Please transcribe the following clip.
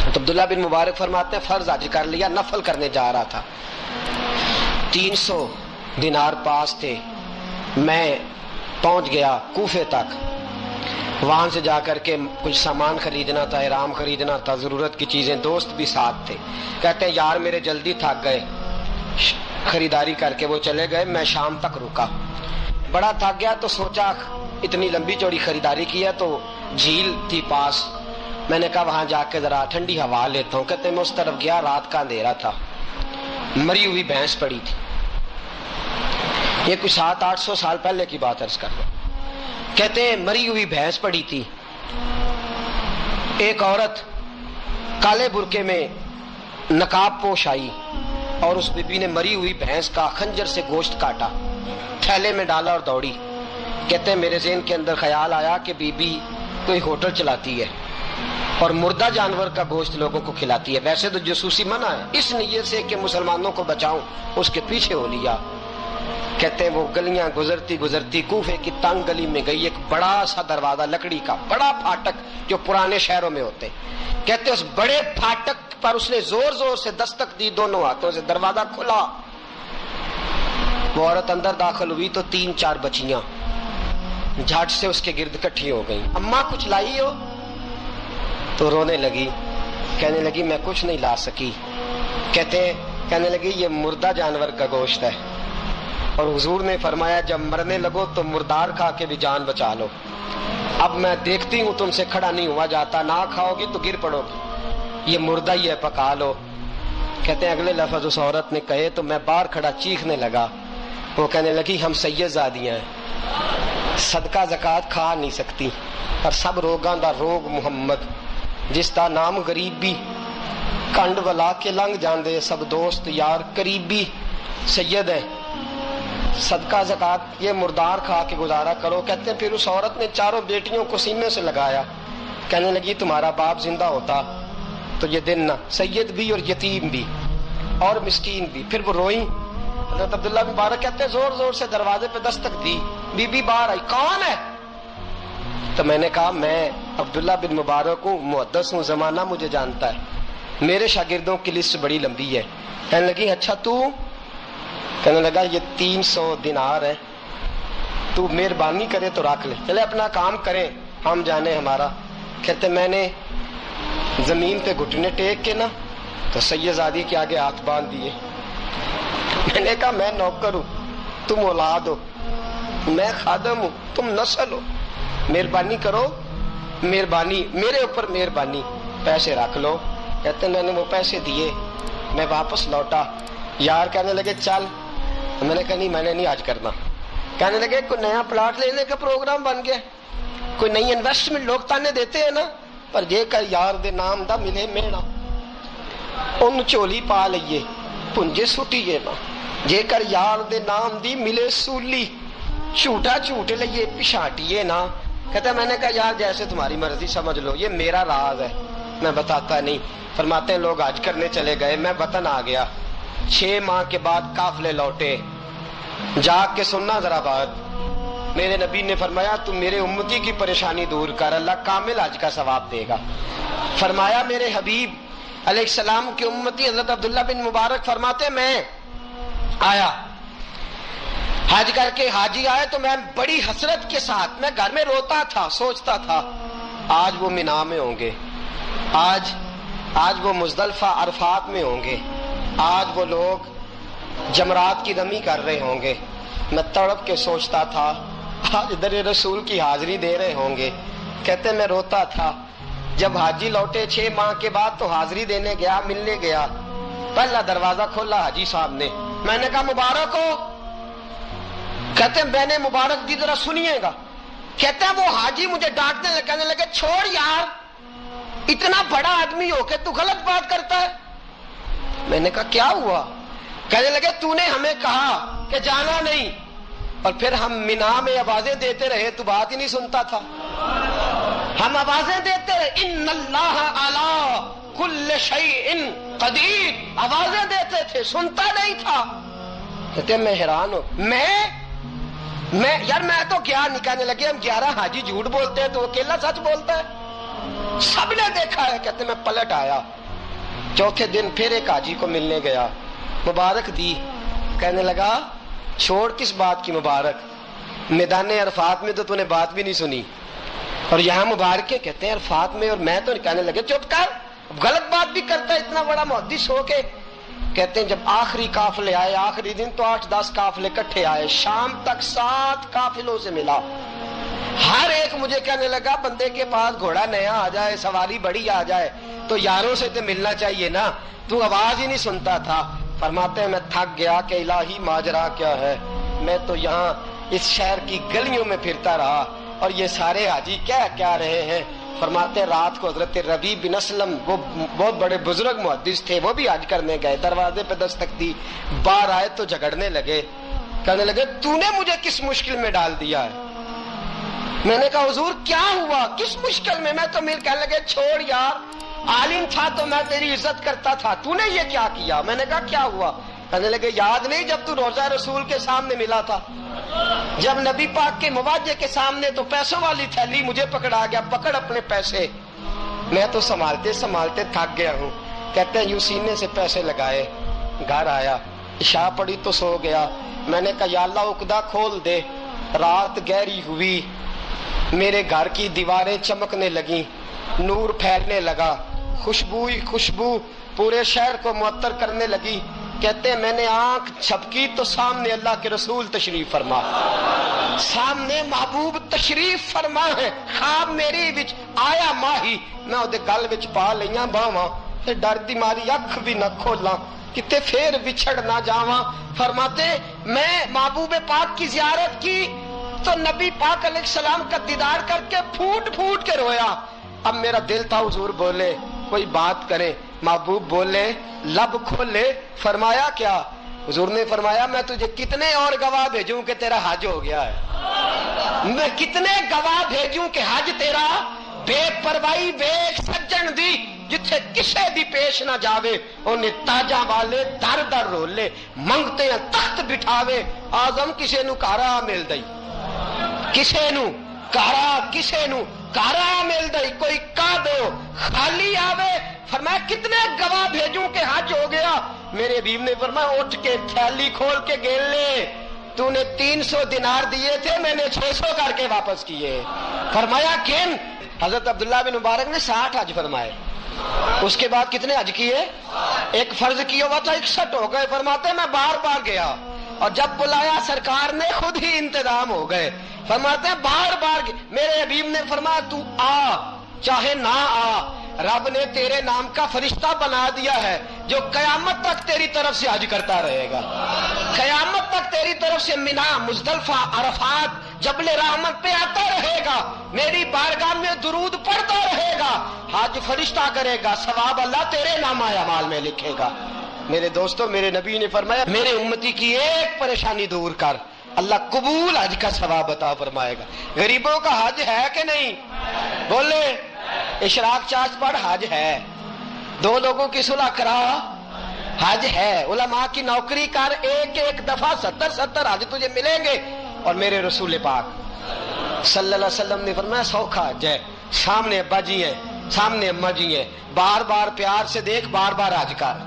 تو عبداللہ بن مبارک فرماتے ہیں فرض حج کر لیا، نفل کرنے جا رہا تھا، 300 دینار پاس تھے، میں پہنچ گیا کوفے تک، وہاں سے جا کر کے کچھ سامان خریدنا تھا، احرام خریدنا تھا، ضرورت کی چیزیں، دوست بھی ساتھ تھے، کہتے ہیں یار میرے جلدی تھک گئے، خریداری کر کے وہ چلے گئے، میں شام تک رکا، بڑا تھک گیا تو سوچا اتنی لمبی چوڑی خریداری کی ہے تو جھیل تھی پاس، میں نے کہا وہاں جا کے ذرا ٹھنڈی ہوا لیتا ہوں، کہتے میں اس طرف گیا، رات کا اندھیرا تھا، مری ہوئی بھینس پڑی تھی، یہ کچھ 700-800 سال پہلے کی بات عرض کر رہا ہوں، کہتے ہیں مری ہوئی بھینس پڑی تھی، ایک عورت کالے برقعے میں نقاب پوش آئی اور اس بی بی نے مری ہوئی بھینس کا خنجر سے گوشت کاٹا، تھیلے میں ڈالا اور دوڑی، کہتے ہیں میرے ذہن کے اندر خیال آیا کہ بی بی کوئی ہوٹل چلاتی ہے اور مردہ جانور کا گوشت لوگوں کو کھلاتی ہے، ویسے تو جاسوسی منع ہے، اس نیت سے کہ مسلمانوں کو بچاؤں اس کے پیچھے ہو لیا۔ کہتے ہیں وہ گلیاں گزرتی گزرتی کوفے کی تنگ گلی میں گئی، ایک بڑا سا دروازہ لکڑی کا، بڑا پھاٹک جو پرانے شہروں میں ہوتے، کہتے اس بڑے پھاٹک پر اس نے زور زور سے دستک دی، دونوں ہاتھوں سے دروازہ کھلا، وہ عورت اندر داخل ہوئی تو 3-4 بچیاں جھٹ سے اس کے گرد اکٹھی ہو گئیں، اماں کچھ لائی ہو؟ تو رونے لگی، کہنے لگی میں کچھ نہیں لا سکی، کہنے لگی یہ مردہ جانور کا گوشت ہے، اور حضور نے فرمایا جب مرنے لگو تو مردار کھا کے بھی جان بچا لو، اب میں دیکھتی ہوں تم سے کھڑا نہیں ہوا جاتا، نہ کھاؤ گی تو گر پڑو گی، یہ مردہ ہی ہے پکا لو۔ کہتے ہیں اگلے لفظ اس عورت نے کہے تو میں باہر کھڑا چیخنے لگا، وہ کہنے لگی ہم سید زادیاں ہیں، صدقہ زکات کھا نہیں سکتی، اور سب روگاں دا روگ محمد، جس دا نام غریبی، کنڈ ولا کے لنگ جاندے سب دوست یار قریبی، سید ہے، صدقہ زکات یہ مردار کھا کے گزارا کرو۔ کہتے ہیں پھر اس عورت نے 4 بیٹیوں کو سینے سے لگایا، کہنے لگی تمہارا باپ زندہ ہوتا تو یہ دن نہ، سید بھی اور یتیم بھی اور مسکین بھی۔ پھر وہ روئیں، حضرت عبداللہ بن مبارک کہتے ہیں زور زور سے دروازے پہ دستک دی، بی بی باہر آئی، کون ہے؟ تو میں نے کہا میں عبداللہ بن مبارک ہوں، محدث ہوں، زمانہ مجھے جانتا ہے، میرے شاگردوں کی لسٹ بڑی لمبی ہے۔ کہنے لگی اچھا تو؟ کہنے لگا یہ 300 دینار ہے، تو مہربانی کرے تو رکھ لے، چلے اپنا کام کریں ہم جانے ہمارا۔ کہتے میں نے زمین پہ گھٹنے ٹیک کے نا تو سید زادی کے آگے ہاتھ باندھ دیے، میں نے کہا میں نوکر ہوں، تم اولاد ہو، میں خادم ہوں، تم نسل ہو، مہربانی کرو، مہربانی میرے اوپر مہربانی، پیسے رکھ لو۔ کہتے میں نے وہ پیسے دیے، میں واپس لوٹا، یار کہنے لگے چل، میں نے کہا نہیں میں نے نہیں آج کرنا، کہنے لگے کوئی نیا پلاٹ لینے کا پروگرام بن گیا، کوئی نئی انویسٹمنٹ، لوگ تانے دیتے ہیں نا، پر جے کر یار دے نام دا ملے میڑا، ان چولی پا لئیے پنجے سٹیے نا، جے کر یار دے نام دی ملے سولی، جھوٹا جھوٹ لئیے پچھاٹیے نا۔ کہتا میں نے کہا یار جیسے تمہاری مرضی سمجھ لو، یہ میرا راز ہے میں بتاتا نہیں۔ فرماتے ہیں لوگ حج کرنے چلے گئے، میں وطن آ گیا، 6 ماہ کے بعد قافلے لوٹے، جا کے سننا ذرا بات، میرے نبی نے فرمایا تم میرے امتی کی پریشانی دور کر، اللہ کامل حج کا ثواب دے گا۔ فرمایا میرے حبیب علیہ السلام کی امتی حضرت عبداللہ بن مبارک فرماتے میں آیا حج کر کے، حاجی آئے تو میں بڑی حسرت کے ساتھ، میں گھر میں روتا تھا، سوچتا تھا آج وہ مینا میں ہوں گے، آج وہ مزدلفہ عرفات میں ہوں گے، آج وہ لوگ جمرات کی رمی کر رہے ہوں گے، میں تڑپ کے سوچتا تھا آج در رسول کی حاضری دے رہے ہوں گے۔ کہتے میں روتا تھا، جب حاجی لوٹے 6 ماہ کے بعد تو حاضری دینے گیا، ملنے گیا، پہلا دروازہ کھولا حاجی صاحب نے، میں نے کہا مبارک ہو؟ کہتے ہیں میں نے مبارک دی ذرا سنیے گا۔ کہتے ہیں وہ حاجی مجھے ڈانٹنے لگے، کہنے لگے چھوڑ یار، اتنا بڑا آدمی ہو کے تو غلط بات کرتا ہے۔ میں نے کہا کیا ہوا؟ کہنے لگے تو نے ہمیں کہا کہ جانا نہیں، اور پھر ہم مینا میں آوازیں دیتے رہے تو بات ہی نہیں سنتا تھا، ہم آوازیں دیتے رہے ان اللہ علی کل شیء قدیر، آوازیں دیتے تھے، سنتا نہیں تھا۔ کہتے ہیں میں حیران ہوں، میں یار میں تو کیا نہیں، کہنے لگے ہم 11 حاجی جھوٹ بولتے ہیں تو وہ اکیلا سچ بولتا ہے، سب نے دیکھا ہے. کہتے میں پلٹ آیا. چوتھے دن پھر ایک حاجی کو ملنے گیا, مبارک دی. کہنے لگا چھوڑ کس بات کی مبارک, میدان عرفات میں تو نے بات بھی نہیں سنی, اور یہاں مبارکیں. کہتے ہیں عرفات میں, اور میں تو کہنے لگے چپ کر, غلط بات بھی کرتا ہے اتنا بڑا محدث ہو کے. کہتے ہیں جب آخری قافلے آئے, آخری دن تو 8-10 قافلے کٹھے آئے, شام تک 7 قافلوں سے ملا. ہر ایک مجھے کہنے لگا بندے کے پاس گھوڑا نیا آ جائے, سواری بڑی آ جائے تو یاروں سے تو ملنا چاہیے نا, تو آواز ہی نہیں سنتا تھا. فرماتے ہیں میں تھک گیا کہ الہی ماجرا کیا ہے, میں تو یہاں اس شہر کی گلیوں میں پھرتا رہا اور یہ سارے حاجی کیا رہے ہیں. فرماتے رات کو حضرت ربیع بن اسلم, وہ بہت بڑے بزرگ محدث تھے, وہ بھی حج کرنے گئے, دروازے پہ دستک دی, باہر آئے تو جھگڑنے لگے. کہنے لگے تو نے مجھے کس مشکل میں ڈال دیا ہے. میں نے کہا حضور کیا ہوا, کس مشکل میں. میں تو کہنے لگے چھوڑ یار, عالم تھا تو میں تیری عزت کرتا تھا, تو نے یہ کیا کیا. میں نے کہا کیا ہوا. کہنے لگے یاد نہیں جب تو روضہ رسول کے سامنے ملا تھا, جب نبی پاک کے مواجہ کے سامنے تو پیسوں والی تھیلی مجھے پکڑا گیا, پکڑ اپنے پیسے. میں تو سنبھالتے سنبھالتے تھک گیا ہوں. کہتے ہیں یوں سینے سے پیسے لگائے, گھر آیا, عشاء پڑی تو سو گیا. میں نے کہا یا اللہ عقدہ کھول دے. رات گہری ہوئی, میرے گھر کی دیواریں چمکنے لگیں, نور پھیلنے لگا, خوشبو ہی خوشبو پورے شہر کو معطر کرنے لگی. کہتے ہیں میں نے آنکھ جھپکی تو سامنے اللہ کے رسول تشریف فرما, سامنے محبوب تشریف فرما ہے. خواب میری وچ آیا ماہی, میں اودے گل وچ پا لیاں باواں, تے ڈر دی ماری اکھ بھی نہ کھولاں, کتے پھر وچھڑ نہ جاواں. فرماتے میں محبوب پاک کی زیارت کی تو نبی پاک علیہ السلام کا دیدار کر کے پھوٹ پھوٹ کے رویا. اب میرا دل تھا حضور بولے, کوئی بات کرے. محبوب بولے, لب کھولے. فرمایا کیا. حضور نے فرمایا میں تجھے کتنے اور گواہ بھیجوں کہ تیرا حج ہو گیا ہے. میں کتنے گواہ بھیجوں کہ حج تیرا بے پرواہی ویکھ سجن دی, جتھے کسے دی پیش نہ جاوے انہیں تاجاں والے در در رولے, منگتے ہیں تخت بٹھاوے. آزم کسے نو کارا مل دئی, کسے نو کارا مل دئی, کوئی کا دو خالی آوے. فرمایا کتنے گواہ بھیجوں کہ حج ہو گیا. میرے حبیب نے فرمایا اٹھ کے تھیلی کھول کے گن لے, تو نے 300 دینار دیے تھے, میں نے 600 کر کے واپس کیے. فرمایا کن. حضرت عبداللہ بن مبارک نے 60 حج فرمائے. اس کے بعد کتنے حج کیے, ایک فرض کیا ہوا تھا 61 ہو گئے. فرماتے میں بار بار گیا اور جب بلایا سرکار نے خود ہی انتظام ہو گئے. فرماتے ہیں بار بار میرے حبیب نے فرمایا تو آ چاہے نہ آ, رب نے تیرے نام کا فرشتہ بنا دیا ہے جو قیامت تک تیری طرف سے حج کرتا رہے گا. قیامت تک تیری طرف سے منا, مزدلفہ, عرفات, جبل رحمت پہ آتا رہے گا, میری بارگاہ میں درود پڑھتا رہے گا, حج فرشتہ کرے گا, ثواب اللہ تیرے نام اعمال میں لکھے گا. میرے دوستو, میرے نبی نے فرمایا میرے امتی کی ایک پریشانی دور کر, اللہ قبول حج کا ثواب عطا فرمائے گا. غریبوں کا حج ہے کہ نہیں, بولے اشراق چاچ پڑھ, حج ہے. 2 لوگوں کی صلح کرا, حج ہے. علماء کی نوکری کر, ایک دفعہ 70 حج تجھے ملیں گے. اور میرے رسول پاک صلی اللہ علیہ وسلم نے فرمایا سوکھا حج ہے, سامنے ابا جی ہیں, سامنے اماں جی ہیں, بار بار پیار سے دیکھ, بار بار حج کر.